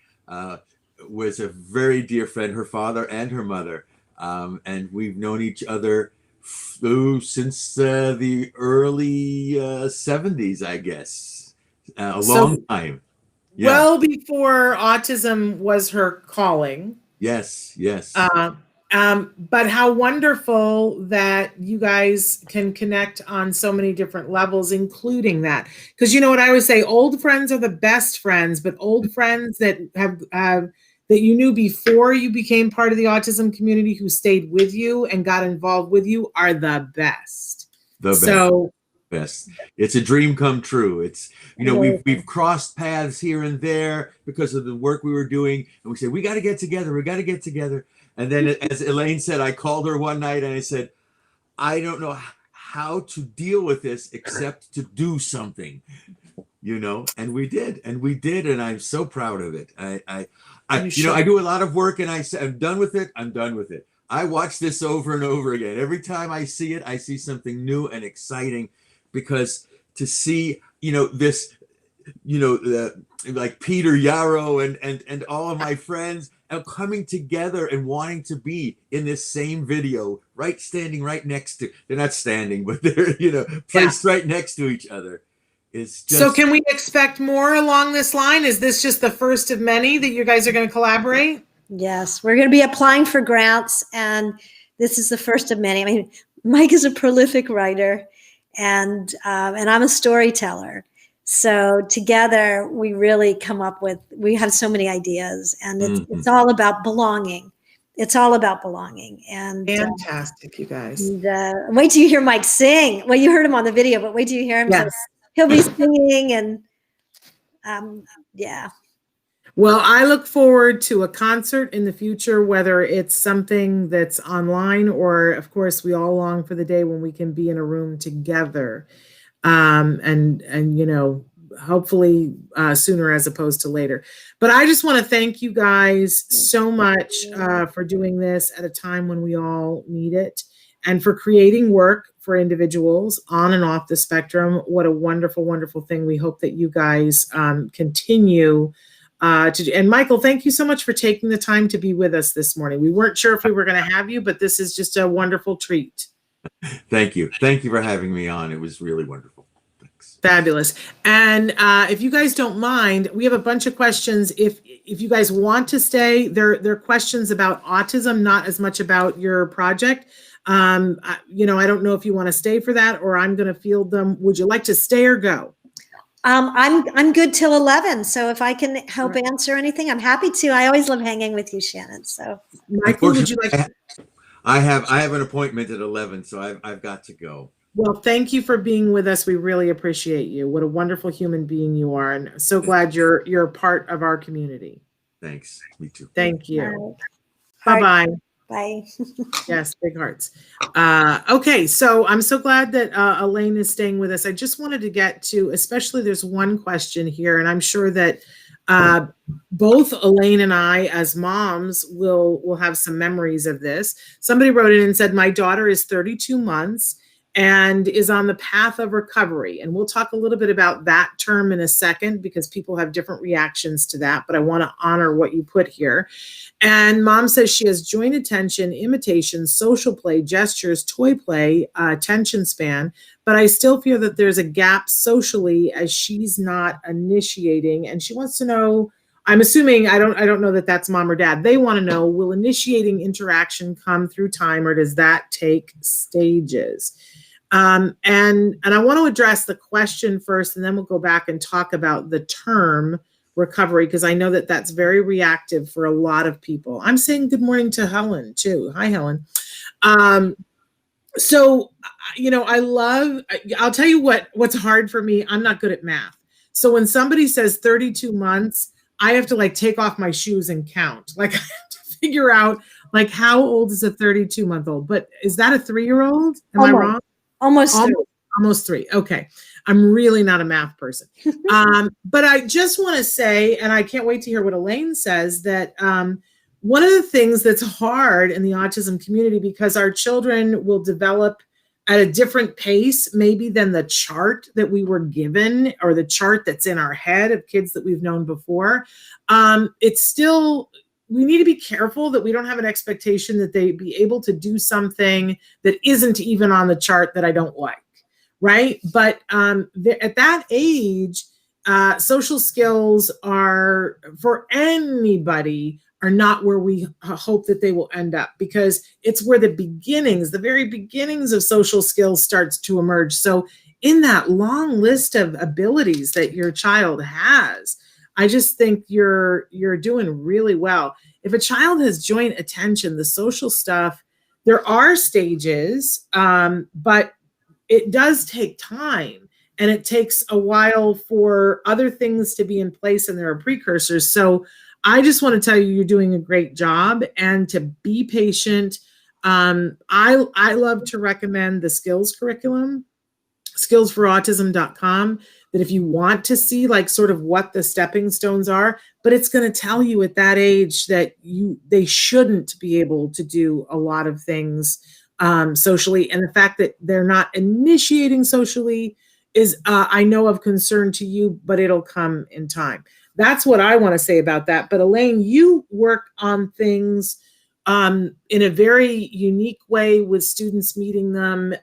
was a very dear friend, her father and her mother. And we've known each other since the early 70s, I guess. Long time. Yeah. Well before autism was her calling. Yes. But how wonderful that you guys can connect on so many different levels, including that. Because you know what I always say, old friends are the best friends, but old friends that have that you knew before you became part of the autism community, who stayed with you and got involved with you, are the best. Best. It's a dream come true. It's, we've crossed paths here and there because of the work we were doing, and we said, we got to get together. And then, as Elaine said, I called her one night and I said, I don't know how to deal with this except to do something, and we did, and I'm so proud of it. I do a lot of work, and I said, I'm done with it. I watch this over and over again. Every time I see it, I see something new and exciting, because to see, this, like Peter Yarrow and all of my friends coming together and wanting to be in this same video, standing right next to, they're not standing, but they're, placed right next to each other. It's just. So can we expect more along this line? Is this just the first of many that you guys are going to collaborate? Yes, we're going to be applying for grants, and this is the first of many. I mean, Mike is a prolific writer, and I'm a storyteller. So together we really we have so many ideas, and it's all about belonging. It's all about belonging. And fantastic, you guys. And, wait till you hear Mike sing. Well, you heard him on the video, but wait till you hear him. Yes. He'll be singing, and yeah. Well, I look forward to a concert in the future, whether it's something that's online, or of course we all long for the day when we can be in a room together. And hopefully sooner as opposed to later. But I just want to thank you guys so much for doing this at a time when we all need it, and for creating work for individuals on and off the spectrum. What a wonderful, wonderful thing. We hope that you guys continue to do. And Michael, thank you so much for taking the time to be with us this morning. We weren't sure if we were going to have you, but this is just a wonderful treat. Thank you. Thank you for having me on. It was really wonderful. Thanks. Fabulous. And if you guys don't mind, we have a bunch of questions. If you guys want to stay, they're questions about autism, not as much about your project. I don't know if you want to stay for that or I'm going to field them. Would you like to stay or go? I'm good till 11. So if I can help answer anything, I'm happy to. I always love hanging with you, Shannon. So Michael, would you like? I have an appointment at 11, so I've got to go. Well, thank you for being with us. We really appreciate you. What a wonderful human being you are, and so glad you're a part of our community. Thanks. Me too. Thank you. Right. Bye-bye. Bye. Yes, big hearts. Okay, so I'm so glad that Elaine is staying with us. I just wanted to get to, especially there's one question here, and I'm sure that both Elaine and I, as moms, will have some memories of this. Somebody wrote in and said, my daughter is 32 months and is on the path of recovery. And we'll talk a little bit about that term in a second because people have different reactions to that, but I want to honor what you put here. And mom says she has joint attention, imitation, social play, gestures, toy play, attention span, but I still feel that there's a gap socially as she's not initiating. And she wants to know, I'm assuming, I don't know that that's mom or dad. They want to know, will initiating interaction come through time or does that take stages? And I want to address the question first, and then we'll go back and talk about the term recovery, because I know that that's very reactive for a lot of people. I'm saying good morning to Helen too. Hi, Helen. So, I'll tell you what's hard for me. I'm not good at math. So when somebody says 32 months, I have to like take off my shoes and count. Like I have to figure out like how old is a 32-month-old? But is that a 3-year-old? Am I wrong? Almost 3. Okay. I'm really not a math person. But I just want to say, and I can't wait to hear what Elaine says, that one of the things that's hard in the autism community, because our children will develop at a different pace, maybe than the chart that we were given or the chart that's in our head of kids that we've known before. It's still, we need to be careful that we don't have an expectation that they be able to do something that isn't even on the chart that I don't like, right? But at that age, social skills are, for anybody, are not where we hope that they will end up, because it's where the very beginnings of social skills starts to emerge. So in that long list of abilities that your child has, I just think you're doing really well. If a child has joint attention, the social stuff, there are stages, but it does take time, and it takes a while for other things to be in place, and there are precursors. So I just want to tell you, you're doing a great job, and to be patient. I love to recommend the skills curriculum, skillsforautism.com, that if you want to see like sort of what the stepping stones are, but it's going to tell you at that age that they shouldn't be able to do a lot of things socially. And the fact that they're not initiating socially is, I know, of concern to you, but it'll come in time. That's what I want to say about that. But Elaine, you work on things in a very unique way with students, meeting them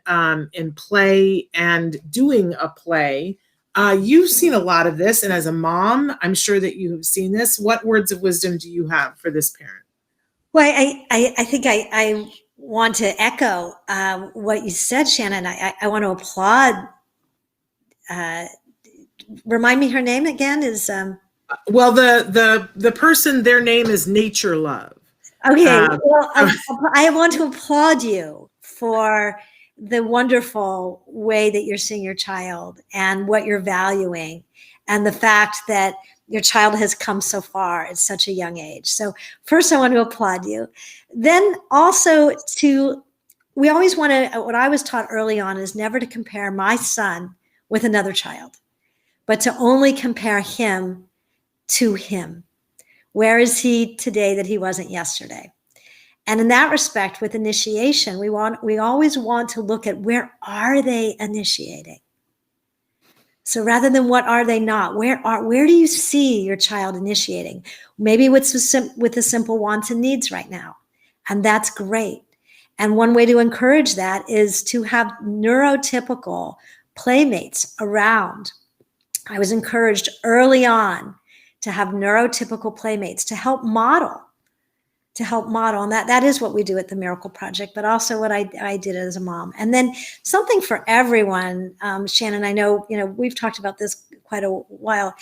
in play and doing a play. You've seen a lot of this, and as a mom, I'm sure that you have seen this. What words of wisdom do you have for this parent? Well, I think I want to echo what you said, Shannon. I want to applaud. Remind me her name again is. Well, the person, their name is Nature Love. Okay, well, I want to applaud you for the wonderful way that you're seeing your child and what you're valuing, and the fact that your child has come so far at such a young age. So first, I want to applaud you. Then also we always want to, what I was taught early on is never to compare my son with another child, but to only compare him to him. Where is he today that he wasn't yesterday? And in that respect, with initiation, we always want to look at where are they initiating. So rather than what are they not, where do you see your child initiating? Maybe with the simple wants and needs right now, and that's great. And one way to encourage that is to have neurotypical playmates around. I was encouraged early on to have neurotypical playmates to help model to help model. And that is what we do at the Miracle Project, but also what I did as a mom. And then something for everyone, Shannon, I know, we've talked about this quite a while.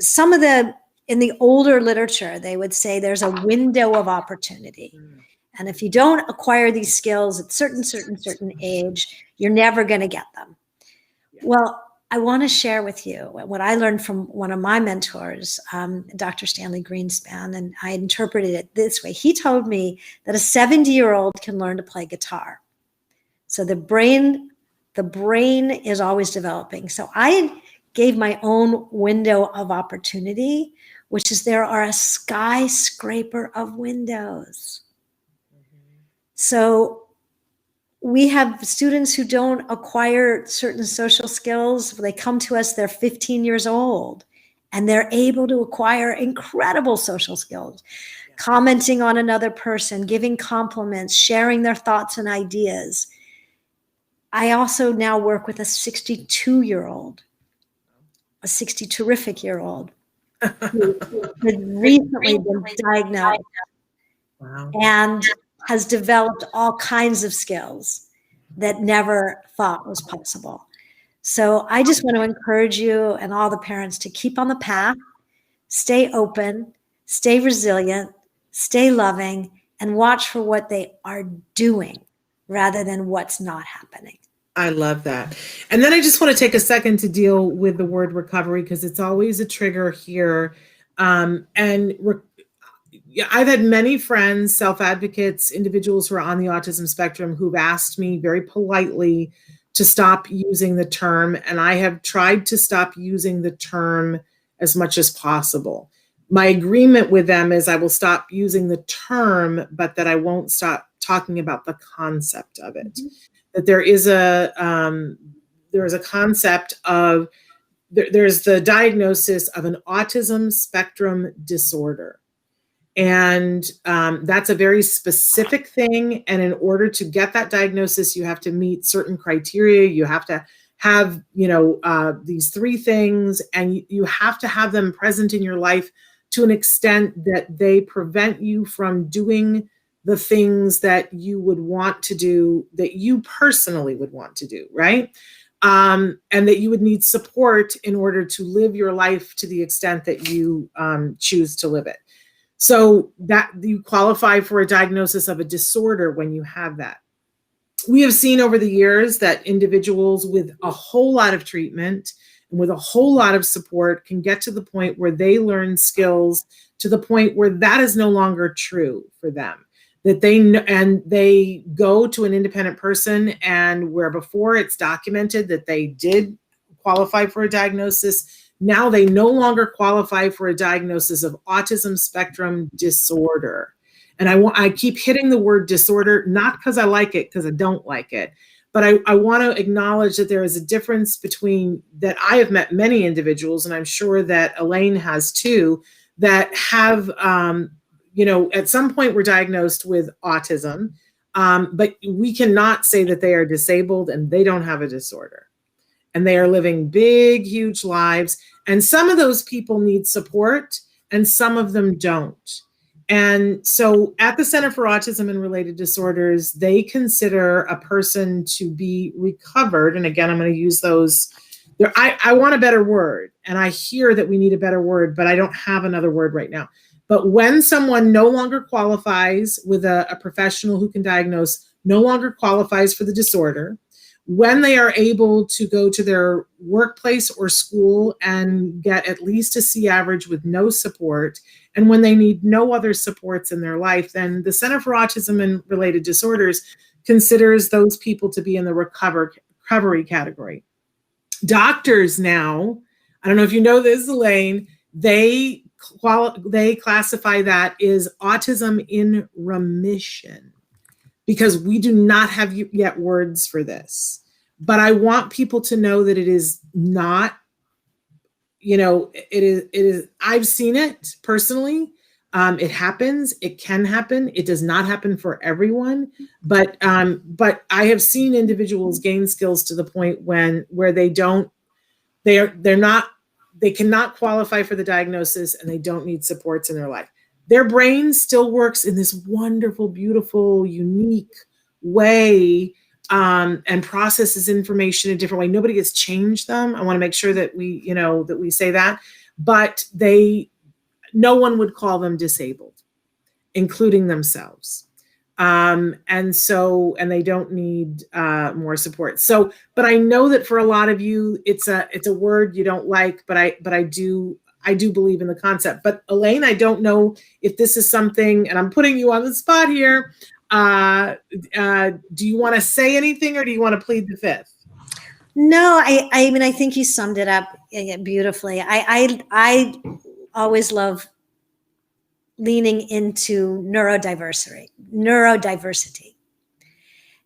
Some of in the older literature, they would say there's a window of opportunity. And if you don't acquire these skills at certain age, you're never going to get them. Well, I want to share with you what I learned from one of my mentors, Dr. Stanley Greenspan, and I interpreted it this way. He told me that a 70-year-old can learn to play guitar. So the brain is always developing. So I gave my own window of opportunity, which is there are a skyscraper of windows. So we have students who don't acquire certain social skills. They come to us, they're 15 years old, and they're able to acquire incredible social skills, commenting on another person, giving compliments, sharing their thoughts and ideas. I also now work with a 62-year-old, a 60-terrific-year-old who had recently been diagnosed. Wow. And has developed all kinds of skills that never thought was possible. So I just want to encourage you and all the parents to keep on the path, stay open, stay resilient, stay loving, and watch for what they are doing rather than what's not happening. I love that. And then I just want to take a second to deal with the word recovery, because it's always a trigger here. I've had many friends, self-advocates, individuals who are on the autism spectrum who've asked me very politely to stop using the term, and I have tried to stop using the term as much as possible. My agreement with them is I will stop using the term, but that I won't stop talking about the concept of it. Mm-hmm. That there is a concept of, there's the diagnosis of an autism spectrum disorder. And that's a very specific thing. And in order to get that diagnosis, you have to meet certain criteria. You have to have, these three things, and you have to have them present in your life to an extent that they prevent you from doing the things that you would want to do, that you personally would want to do, right? And that you would need support in order to live your life to the extent that you choose to live it. So that you qualify for a diagnosis of a disorder when you have that. We have seen over the years that individuals with a whole lot of treatment and with a whole lot of support can get to the point where they learn skills to the point where that is no longer true for them. That they go to an independent person, and where before it's documented that they did qualify for a diagnosis, now they no longer qualify for a diagnosis of autism spectrum disorder. And I keep hitting the word disorder, not because I like it, because I don't like it, but I want to acknowledge that there is a difference between that. I have met many individuals, and I'm sure that Elaine has too, that have, at some point were diagnosed with autism, but we cannot say that they are disabled and they don't have a disorder. And they are living big, huge lives. And some of those people need support and some of them don't. And so at the Center for Autism and Related Disorders, they consider a person to be recovered. And again, I'm going to use those. I want a better word. And I hear that we need a better word, but I don't have another word right now. But when someone no longer qualifies with a professional who can diagnose, no longer qualifies for the disorder, when they are able to go to their workplace or school and get at least a C average with no support, and when they need no other supports in their life, then the Center for Autism and Related Disorders considers those people to be in the recovery category. Doctors now, I don't know if you know this, Elaine, they classify that as autism in remission, because we do not have yet words for this. But I want people to know that it is not, it is, I've seen it personally. It happens, it can happen. It does not happen for everyone, but I have seen individuals gain skills to the point where they cannot qualify for the diagnosis and they don't need supports in their life. their brain still works in this wonderful, beautiful, unique way, and processes information in a different way. Nobody has changed them. I want to make sure that we say that, but no one would call them disabled, including themselves. And they don't need more support. So, but I know that for a lot of you, it's a word you don't like, but I do believe in the concept. But Elaine, I don't know if this is something, and I'm putting you on the spot here. Do you want to say anything, or do you want to plead the fifth? No, I mean, I think you summed it up beautifully. I always love leaning into neurodiversity.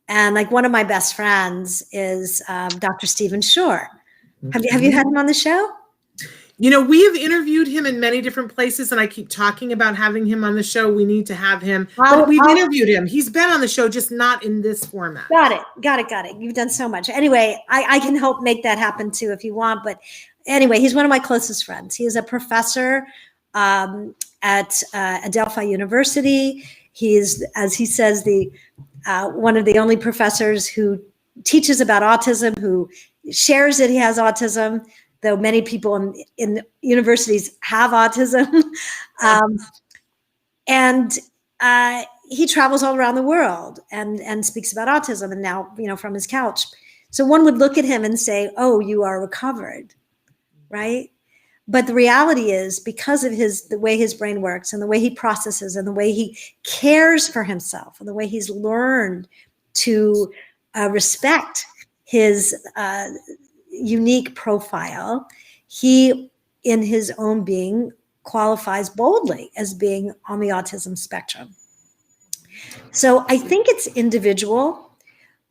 And like one of my best friends is Dr. Stephen Shore. Have you had him on the show? We have interviewed him in many different places, and I keep talking about having him on the show. We need to have him. But we've interviewed him. He's been on the show, just not in this format. Got it. You've done so much. Anyway, I can help make that happen too if you want. But anyway, he's one of my closest friends. He is a professor at Adelphi University. He is, as he says, one of the only professors who teaches about autism, who shares that he has autism, though many people in universities have autism. And he travels all around the world and speaks about autism, and now, from his couch. So one would look at him and say, oh, you are recovered, right? But the reality is, because of the way his brain works and the way he processes and the way he cares for himself and the way he's learned to respect his unique profile, he, in his own being, qualifies boldly as being on the autism spectrum. So I think it's individual.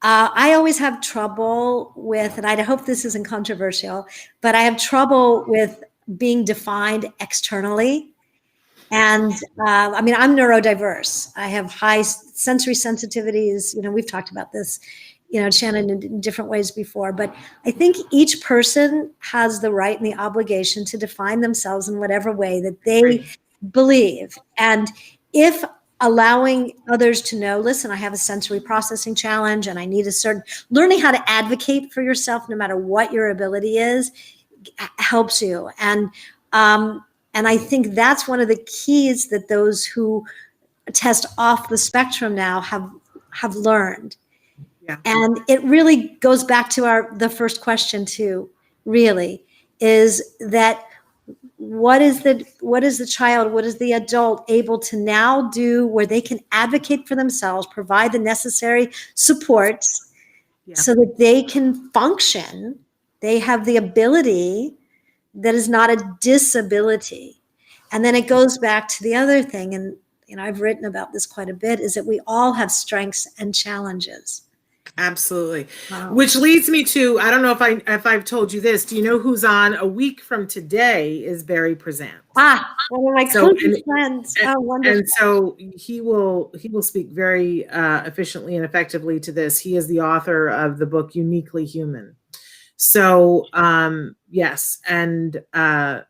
I always have trouble with, and I hope this isn't controversial, but I have trouble with being defined externally. And I mean, I'm neurodiverse. I have high sensory sensitivities. We've talked about this, Shannon, in different ways before, but I think each person has the right and the obligation to define themselves in whatever way that they believe. And if allowing others to know, listen, I have a sensory processing challenge and I need learning how to advocate for yourself, no matter what your ability is, helps you. And I think that's one of the keys that those who test off the spectrum now have learned. Yeah. And it really goes back to the first question too, really, is that what is the child, what is the adult able to now do where they can advocate for themselves, provide the necessary supports so that they can function. They have the ability that is not a disability. And then it goes back to the other thing, and I've written about this quite a bit, is that we all have strengths and challenges. Absolutely. Wow. Which leads me to, I don't know if I've told you this. Do you know who's on a week from today is Barry Present. One of my closest friends. Wonderful. And so he will speak very efficiently and effectively to this. He is the author of the book Uniquely Human. So yes, and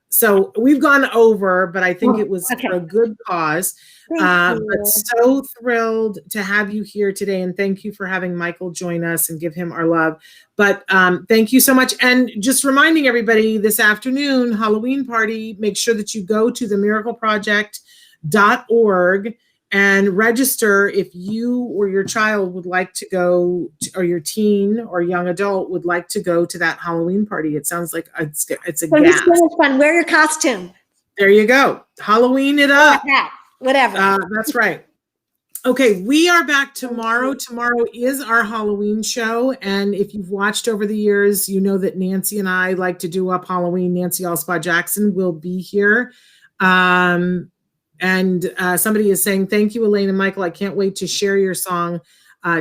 so we've gone over, but I think it was for a good cause. But so thrilled to have you here today, and thank you for having Michael join us and give him our love. But thank you so much. And just reminding everybody, this afternoon, Halloween party, make sure that you go to themiracleproject.org and register if you or your child would like to go or your teen or young adult would like to go to that Halloween party. It sounds like it's a gas. Fun. Wear your costume. There you go. Halloween it up. Whatever. That's right. Okay, we are back tomorrow. Tomorrow is our Halloween show. And if you've watched over the years, you know that Nancy and I like to do up Halloween. Nancy Allspaw Jackson will be here. And somebody is saying, thank you, Elaine and Michael. I can't wait to share your song,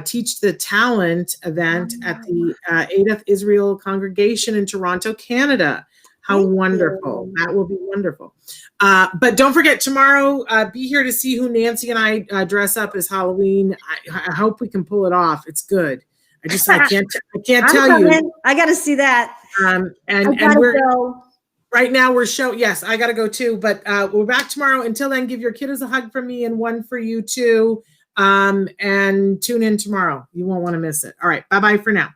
Teach the Talent event at the Adath Israel Congregation in Toronto, Canada. How wonderful. That will be wonderful. But don't forget, tomorrow, be here to see who Nancy and I dress up as Halloween. I hope we can pull it off. It's good. I can't tell you. I got to see that. And we're go. Right now we're yes, I got to go too, but we're back tomorrow. Until then, give your kiddos a hug from me and one for you too. And tune in tomorrow. You won't want to miss it. All right. Bye-bye for now.